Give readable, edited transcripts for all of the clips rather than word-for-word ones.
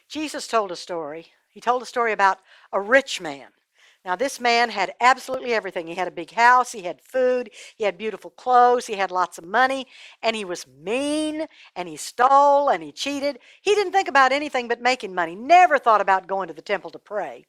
Jesus told a story. He told a story about a rich man. Now, this man had absolutely everything. He had a big house, he had food, he had beautiful clothes, he had lots of money, and he was mean, and he stole, and he cheated. He didn't think about anything but making money, never thought about going to the temple to pray.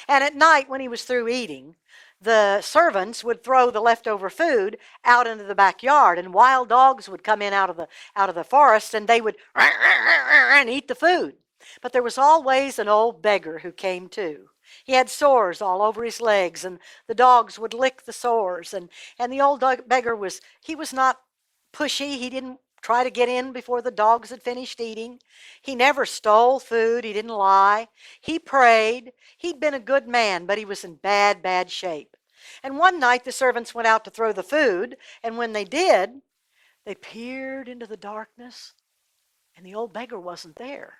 And at night, when he was through eating, the servants would throw the leftover food out into the backyard, and wild dogs would come in out of the forest, and they would and eat the food. But there was always an old beggar who came too. He had sores all over his legs, and the dogs would lick the sores. And the old beggar was not pushy. He didn't try to get in before the dogs had finished eating. He never stole food. He didn't lie. He prayed. He'd been a good man, but he was in bad, bad shape. And one night the servants went out to throw the food, and when they did, they peered into the darkness, and the old beggar wasn't there.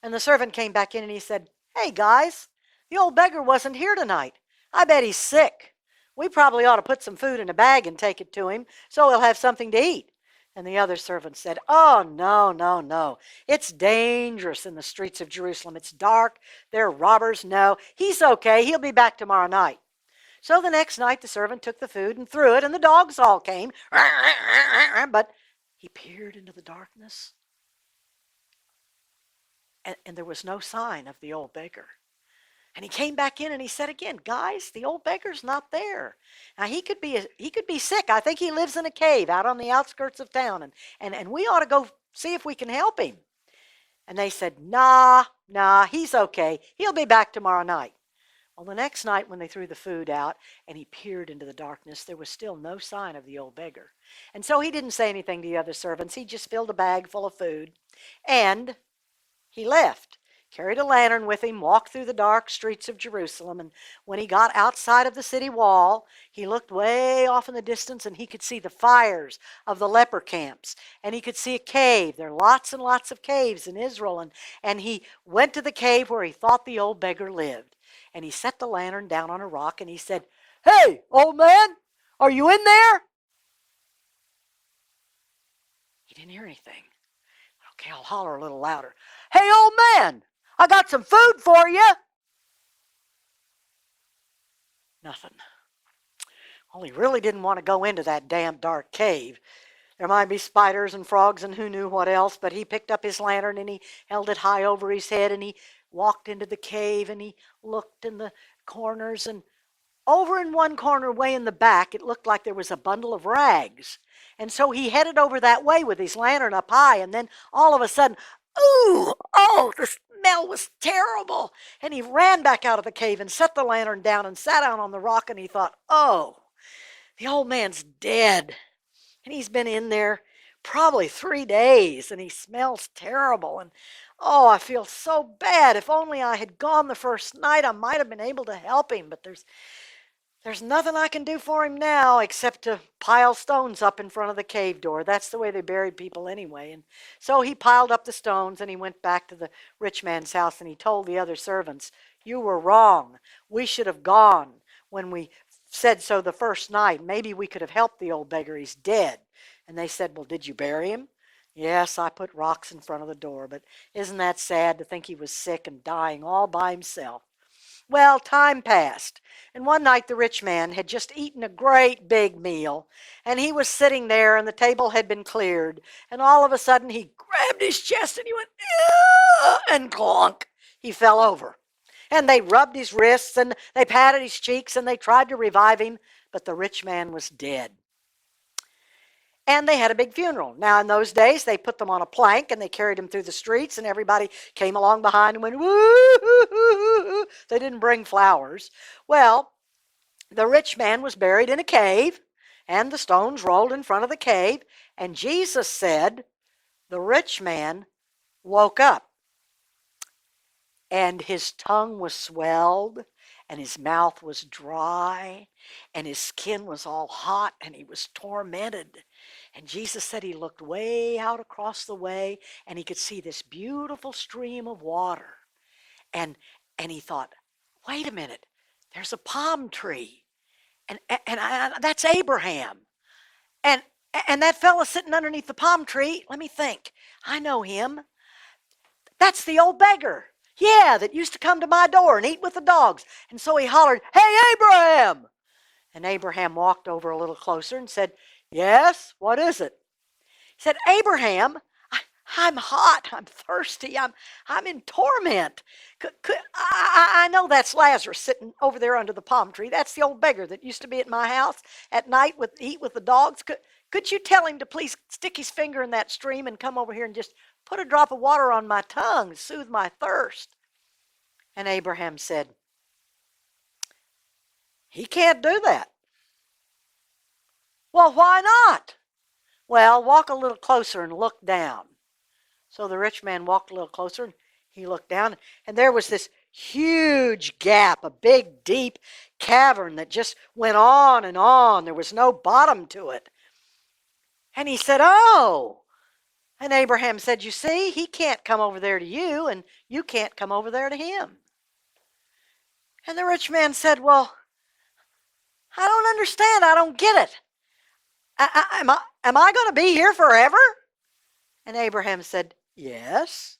And the servant came back in and he said, "Hey, guys, the old beggar wasn't here tonight. I bet he's sick. We probably ought to put some food in a bag and take it to him so he'll have something to eat." And the other servants said, "Oh, no, no, no. It's dangerous in the streets of Jerusalem. It's dark. There are robbers. No, he's okay. He'll be back tomorrow night." So the next night the servant took the food and threw it, and the dogs all came. But he peered into the darkness, and there was no sign of the old beggar. And he came back in and he said again, "Guys, the old beggar's not there. Now he could be sick. I think he lives in a cave out on the outskirts of town, and we ought to go see if we can help him." And they said, Nah, he's okay. He'll be back tomorrow night." Well, the next night when they threw the food out and he peered into the darkness, there was still no sign of the old beggar. And so he didn't say anything to the other servants. He just filled a bag full of food, and he left, carried a lantern with him, walked through the dark streets of Jerusalem, and when he got outside of the city wall, he looked way off in the distance, and he could see the fires of the leper camps, and he could see a cave. There are lots and lots of caves in Israel, and he went to the cave where he thought the old beggar lived, and he set the lantern down on a rock, and he said, "Hey, old man, are you in there?" He didn't hear anything. Okay, I'll holler a little louder. "Hey, old man, I got some food for you." Nothing. Well, he really didn't want to go into that damn dark cave. There might be spiders and frogs and who knew what else, but he picked up his lantern and he held it high over his head and he walked into the cave and he looked in the corners, and over in one corner way in the back, it looked like there was a bundle of rags. And so he headed over that way with his lantern up high, and then all of a sudden, the smell was terrible. And he ran back out of the cave and set the lantern down and sat down on the rock, and he thought, "Oh, the old man's dead. And he's been in there probably 3 days, and he smells terrible. And oh, I feel so bad. If only I had gone the first night, I might have been able to help him, but there's nothing I can do for him now except to pile stones up in front of the cave door. That's the way they buried people anyway." And so he piled up the stones and he went back to the rich man's house and he told the other servants, "You were wrong. We should have gone when we said so the first night. Maybe we could have helped the old beggar. He's dead." And they said, "Well, did you bury him?" "Yes, I put rocks in front of the door, but isn't that sad to think he was sick and dying all by himself?" Well, time passed, and one night the rich man had just eaten a great big meal, and he was sitting there, and the table had been cleared, and all of a sudden he grabbed his chest and he went, "Ugh," and clunk, he fell over. And they rubbed his wrists, and they patted his cheeks, and they tried to revive him, but the rich man was dead. And they had a big funeral. Now, in those days, they put them on a plank and they carried him through the streets, and everybody came along behind and went, "Woo!" They didn't bring flowers. Well, the rich man was buried in a cave, and the stones rolled in front of the cave, and Jesus said, the rich man woke up, and his tongue was swelled, and his mouth was dry, and his skin was all hot, and he was tormented. And Jesus said he looked way out across the way, and he could see this beautiful stream of water. And he thought, "Wait a minute, there's a palm tree, and that's Abraham. And that fella sitting underneath the palm tree, let me think, I know him. that's the old beggar. Yeah, that used to come to my door and eat with the dogs. And so he hollered, hey, Abraham! And Abraham walked over a little closer and said, yes, what is it? He said, Abraham, I'm hot, I'm thirsty, I'm in torment. I know that's Lazarus sitting over there under the palm tree. That's the old beggar that used to be at my house at night eat with the dogs. Could you tell him to please stick his finger in that stream and come over here and just put a drop of water on my tongue to soothe my thirst? And Abraham said, he can't do that. Well, why not? Well, walk a little closer and look down. So the rich man walked a little closer and he looked down, and there was this huge gap, a big, deep cavern that just went on and on. There was no bottom to it. And he said, oh. And Abraham said, you see, he can't come over there to you, and you can't come over there to him. And the rich man said, well, I don't understand. I don't get it. Am I going to be here forever? And Abraham said, yes.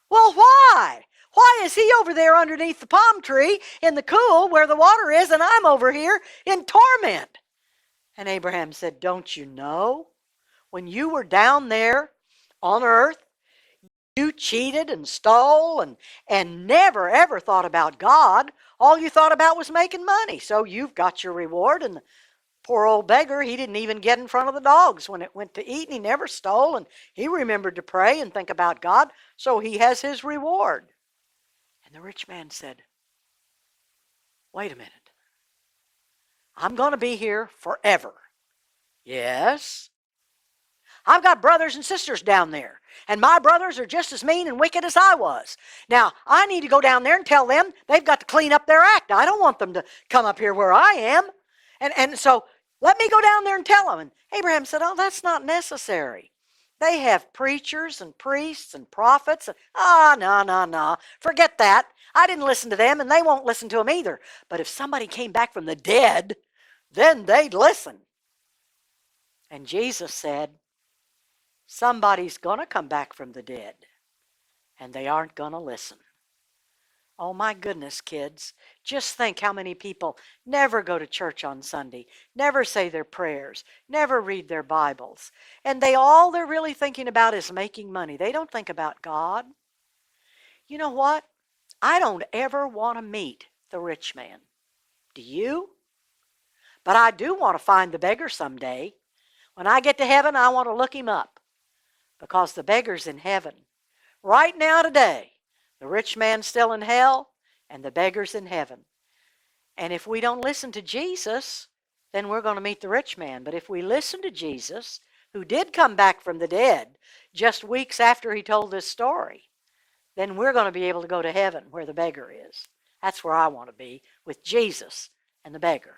Well, why? Why is he over there underneath the palm tree in the cool where the water is, and I'm over here in torment? And Abraham said, don't you know? When you were down there on earth, you cheated and stole and never, ever thought about God. All you thought about was making money. So you've got your reward, and the poor old beggar, he didn't even get in front of the dogs when it went to eat, and he never stole, and he remembered to pray and think about God, so he has his reward. And the rich man said, wait a minute. I'm going to be here forever. Yes. I've got brothers and sisters down there, and my brothers are just as mean and wicked as I was. Now, I need to go down there and tell them they've got to clean up their act. I don't want them to come up here where I am. And so let me go down there and tell them. And Abraham said, oh, that's not necessary. They have preachers and priests and prophets. No. Forget that. I didn't listen to them, and they won't listen to them either. But if somebody came back from the dead, then they'd listen. And Jesus said, somebody's going to come back from the dead, and they aren't going to listen. Oh my goodness, kids. Just think how many people never go to church on Sunday, never say their prayers, never read their Bibles. And all they're really thinking about is making money. They don't think about God. You know what? I don't ever want to meet the rich man. Do you? But I do want to find the beggar someday. When I get to heaven, I want to look him up, because the beggar's in heaven. Right now today, the rich man's still in hell, and the beggar's in heaven. And if we don't listen to Jesus, then we're going to meet the rich man. But if we listen to Jesus, who did come back from the dead just weeks after he told this story, then we're going to be able to go to heaven where the beggar is. That's where I want to be, with Jesus and the beggar.